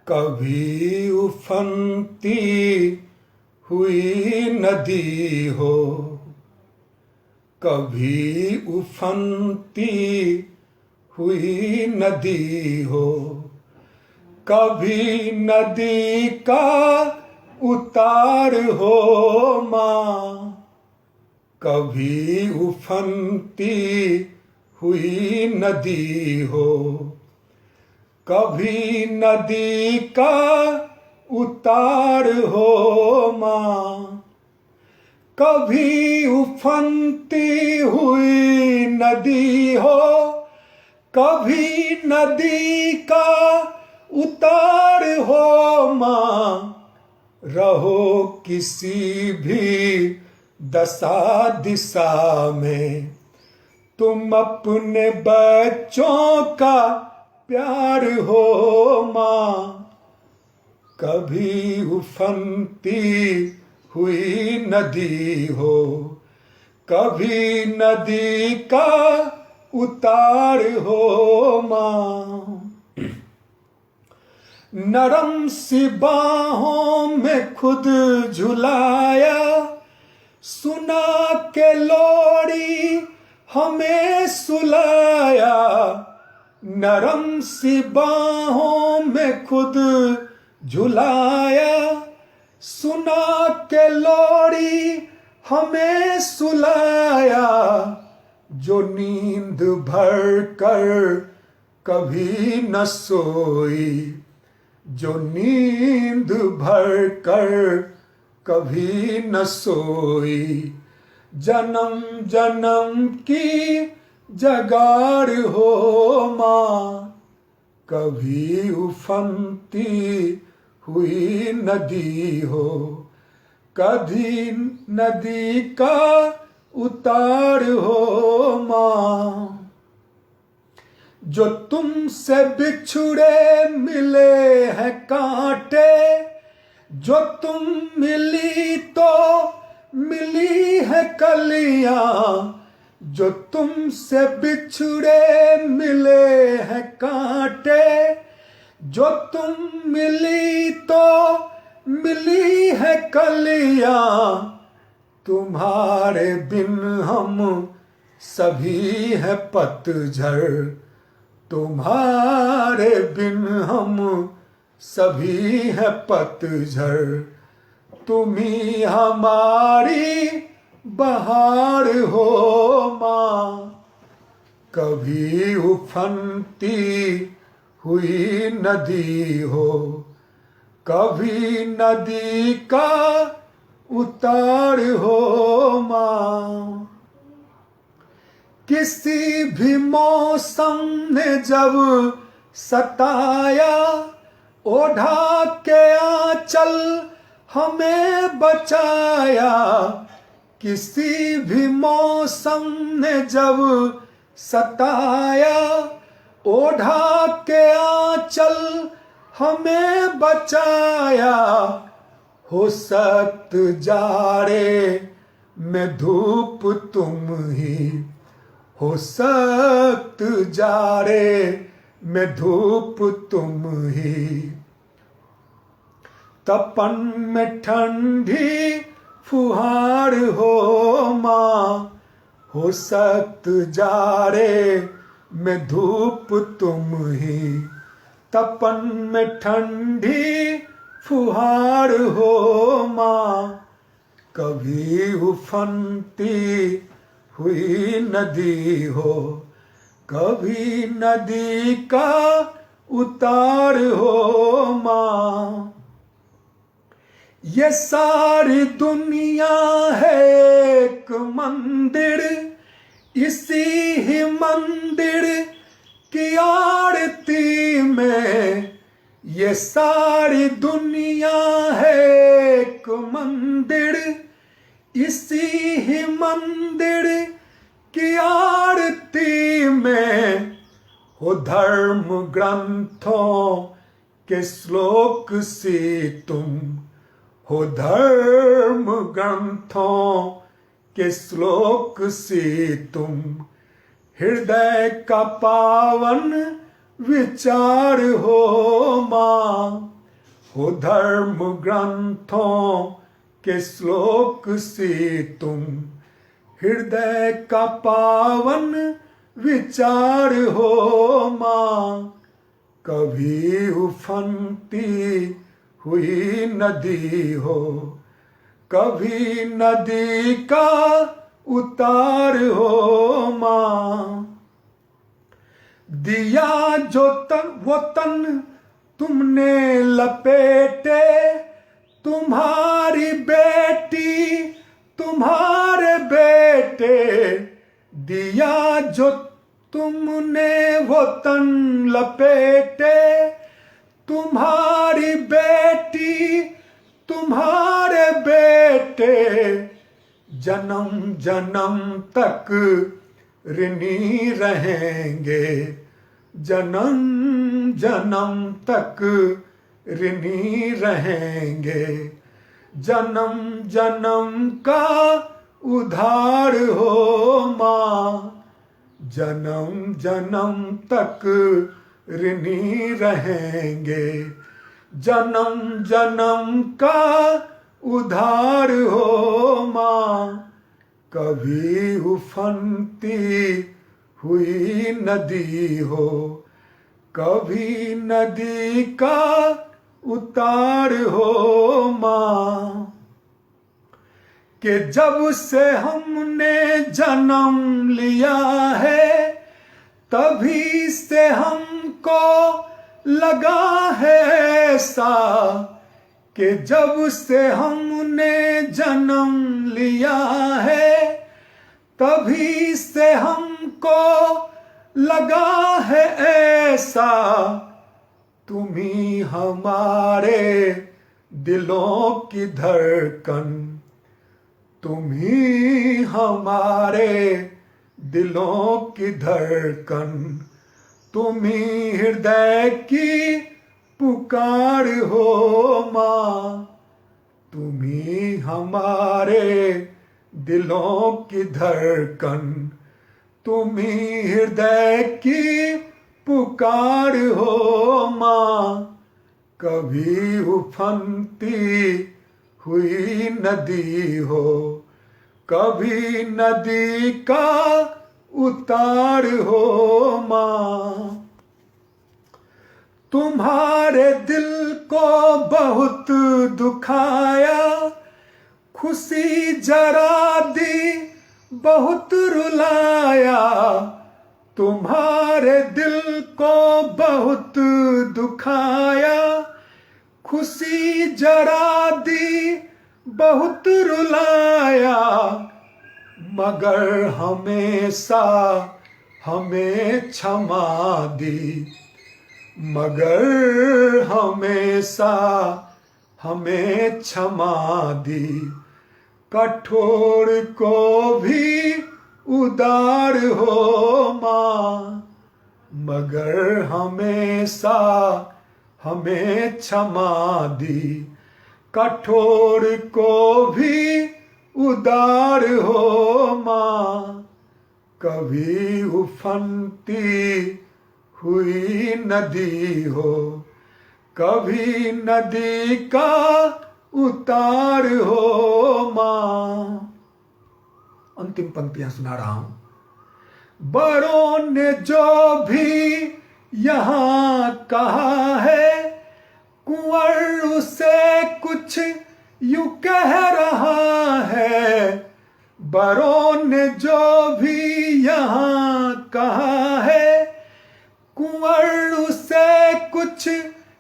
कभी उफनती हुई नदी हो, कभी उफनती हुई नदी हो, कभी नदी का उतार हो माँ, कभी उफनती हुई नदी हो, कभी नदी का उतार हो माँ, कभी उफनती हुई नदी हो, कभी नदी का उतार हो माँ। रहो किसी भी दशा दिशा में, तुम अपने बच्चों का प्यार हो माँ। कभी उफनती हुई नदी हो, कभी नदी का उतार हो माँ। नरम सी बाहों में खुद झुलाया, सुना के लोरी हमें सुलाया। नरम सी बाहों में खुद झुलाया, सुना के लोरी हमें सुलाया। जो नींद भर कर कभी न सोई, जो नींद भर कर कभी न सोई। जन्म जन्म की जगार हो माँ, कभी उफनती हुई नदी हो, कभी नदी का उतार हो माँ। जो तुमसे बिछुड़े मिले हैं कांटे, जो तुम मिली तो मिली है कलियां। जो तुमसे बिछुड़े मिले हैं कांटे, जो तुम मिली तो मिली है कलियां। तुम्हारे बिन हम सभी है पतझड़, तुम्हारे बिन हम सभी है पतझड़। तुम्ही हमारी बहार हो माँ, कभी उफनती हुई नदी हो, कभी नदी का उतार हो माँ। किसी भी मौसम ने जब सताया, ओढ़ा के आंचल हमें बचाया। किसी भी मौसम ने जब सताया, ओढ़ा के आंचल हमें बचाया। हो सख्त जाड़े में धूप तुम ही, हो सख्त जाड़े में धूप तुम ही। तपन में ठंडी फुहार हो माँ, हो सख्त जाड़े में धूप तुम ही। तपन में ठंडी फुहार हो माँ, कभी उफनती हुई नदी हो, कभी नदी का उतार हो माँ। ये सारी दुनिया है एक मंदिर, इसी ही मंदिर की आरती में। ये सारी दुनिया है एक मंदिर, इसी ही मंदिर की आरती में। हो धर्म ग्रंथों के श्लोक से तुम, हो धर्म ग्रंथों के श्लोक से तुम। हृदय का पावन विचार हो माँ, हो धर्म ग्रंथों के श्लोक से तुम हृदय का पावन विचार हो माँ। कभी उफनती हुई नदी हो, कभी नदी का उतार हो माँ। दिया जो तन वो तन तुमने लपेटे, तुम्हारी बेटी तुम्हारे बेटे। दिया जो तुमने वो तन लपेटे, तुम्हारी बेटी तुम्हारे बेटे। जन्म जन्म तक ऋणी रहेंगे, जन्म जन्म तक ऋणी रहेंगे। जन्म जन्म का उधार हो माँ, जन्म जन्म तक ऋणी रहेंगे। जन्म जन्म का उधार हो माँ। कभी उफनती हुई नदी हो, कभी नदी का उतार हो माँ। कि जब से हमने जन्म लिया है, तभी से हमको लगा है ऐसा। कि जब से हमने जन्म लिया है, तभी से हमको लगा है ऐसा। तुम्ही हमारे दिलों की धड़कन, तुम्ही हमारे दिलों की धड़कन। तुम्ही हृदय की पुकार हो माँ। तुम्ही हमारे दिलों की धड़कन, तुम्ही हृदय की पुकार हो माँ। कभी उफनती हुई नदी हो, कभी नदी का उतार हो माँ। तुम्हारे दिल को बहुत दुखाया, खुशी जरा दी बहुत रुलाया। तुम्हारे दिल को बहुत दुखाया, खुशी जरा दी बहुत रुलाया। मगर हमेशा हमें क्षमा दी, मगर हमेशा हमें क्षमा दी। कठोर को भी उदार हो माँ, मगर हमेशा हमें क्षमा दी। कठोर को भी उदार हो माँ। कभी उफनती हुई नदी हो, कभी नदी का उतार हो माँ। अंतिम पंक्तियां सुना रहा हूं। बड़ों ने जो भी यहाँ कहा है, कुंवर उसे कुछ यूं कह रहा है। बड़ों ने जो भी यहाँ कहा है, कुंवर उसे कुछ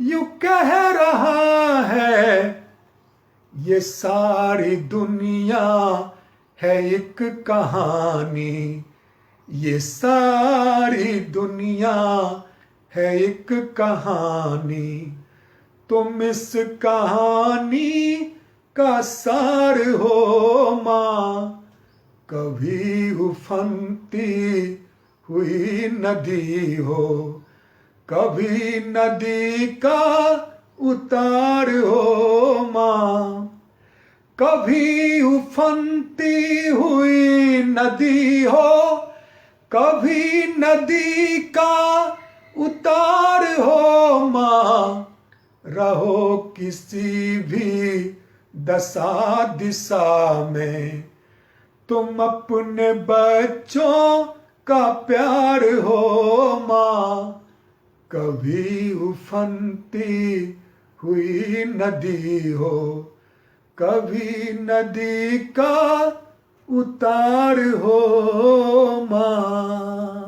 यूं कह रहा है। ये सारी दुनिया है एक कहानी, ये सारी दुनिया है एक कहानी। तुम इस कहानी का सार हो माँ। कभी उफनती हुई नदी हो, कभी नदी का उतार हो माँ। कभी उफनती हुई नदी हो, कभी नदी का उतार हो माँ। रहो किसी भी दशा दिशा में, तुम अपने बच्चों का प्यार हो माँ। कभी उफनती हुई नदी हो, कभी नदी का उतार हो माँ।